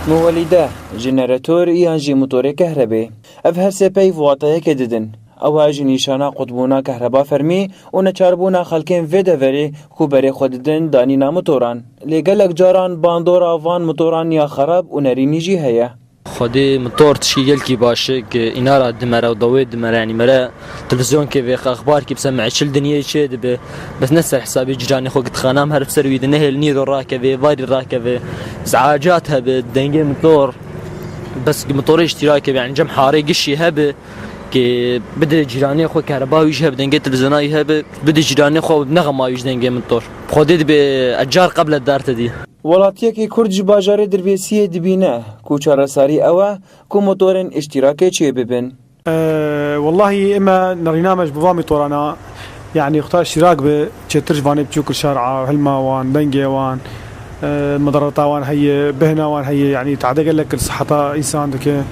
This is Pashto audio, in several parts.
مولده جنراتور یان جی موتور كهربي اف هر سپی واتایه که ددن او هاجی نیشانا قطبونا كهربا فرمی و نچاربونا خلکین ویده وری کو بری خوددن دانینا موتوران لگلک جاران باندورا وان موتوران یا خراب و نرینی جی هیا خودی موتور تشیل کی باشه که اینا را دمره و دوید دمره یعنی مره تلویزیون که وی اخبار کی بسمع چل دنیا چه به بس نسر حسابي جيراني خو قد خانام هرب سروي دنه النيرو راكبه فاري راكبه ازعاجاتها بالدنجه موتور بس موتور اشتراكي يعني جم حاري قشي هبه كي بده جيراني خو كهرباوي يجهب دنجه تلفزيوناي هبه بده جيراني خو بنغما يج دنجه موتور خودي باجار قبل الدار تدي ولاتیکی کرد باجار درویسیه دبینه کوچار ساری اوه کو موتورن اشتراکی چه ببن والله اما برنامج بضامي طورانا يعني اختار اشتراك بتشترج فاني بتشوك الشارعه هلما وان دنجه وان مضرطه وان هي بهنا وان هي يعني تعدق لك صحتها انسان دك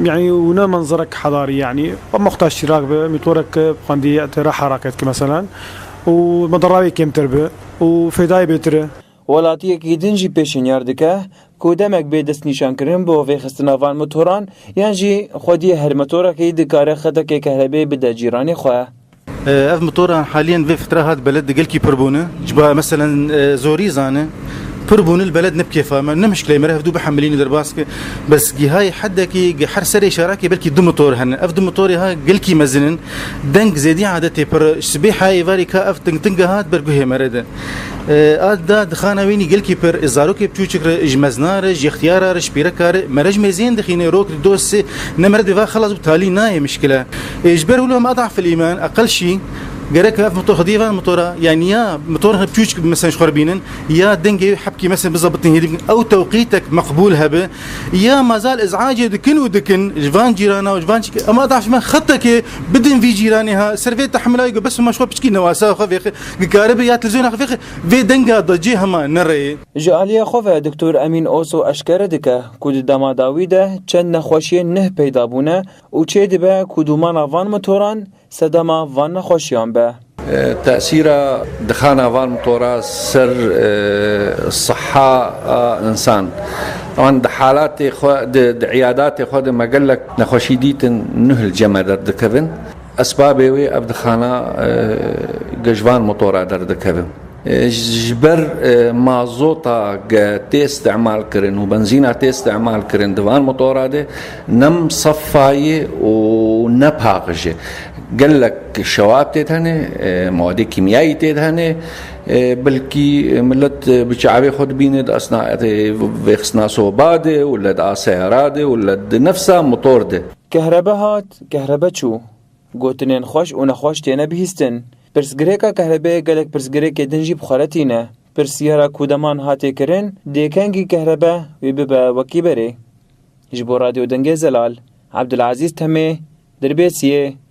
يعني ونا منظرك حضاري يعني اما اختار اشتراك بموتورك قنديه راحه راكتك مثلا ومضراوي كم تربه وفداي بتره ولاتیکی دنجی پیشنیار دکه کودمک به دست نشان کردن با وی خستناوان موتوران یعنی خودی هر موتور که دکاره خدا که کهربی بده جیرانی خواه اف موتور حاليا في فتره هاد بلد قال كي بربونه جبا مثلا زوري زانه بربون البلد نبكي فما نمشي كلي مرة بدو بحملين درباسك بس هاي حدكي حر سري شراكي بلكي دو موتور هن اف دو موتوري ها قلكي مزنن دنك زيدي عادتي بر سبيح هاي فاري كا اف تنقهات برقه مرده دا دخانه ويني قلكي بر ازاروكي بتوچك اجمزنار اختيار شبيركار مرج مزين دخينه روك دوس نمرد فا خلاص بتالي ناي مشكله اجبر لهم اضعف الايمان اقل شيء جرك في موتور خديفة موتورة يعني يا موتور بتوجك مثلا شخربينن يا دنجي حبكي مثلا بالضبط هيدي أو توقيتك مقبول هبه يا ما زال إزعاج دكن ودكن جفان جيرانا وجفان أما أضعف ما خطك بدن في جيرانها سرفيت تحملها يقول بس ما شو بتشكي نواسا خفيخ كهرباء تلفزيون خفيخ في دنجا ضجيها ما نري جاليا خوفه دكتور أمين أوسو أشكر دكه كود دما داويده چند نخوشی نه پیدا بونه و چه دبه کدومان وان موتوران سدما وان نخوشیان به تأثير دخان فان موتورا سر الصحة إنسان طبعا حالات عيادات خود ما قال لك نخوشيديت نهل جمع دكفن أسبابه وي أبدخانا جوان موتورا دكفن جبر مازوتا تي استعمال كرن وبنزينة تي استعمال كرن دوان موتورا ده نم صفاي ونبهاقجه قال لك شواب تيتهنه مواد كيميائي تيتهنه بلكي ملت بشعبي خود بيند أثناء ويخصنا صوباده ولا دا سياراده ولا نفسها موتور ده كهرباء هات كهرباء شو قوتنين خوش ونخوش تينا بهستن برسگريكا كهرباء قالك برسگريكا دنجي بخارتينا برسيارا كودمان هاتي كرن ديكانجي كهرباء ويببا وكي بري جبو راديو دنجي زلال عبد العزيز تمي دربيسيه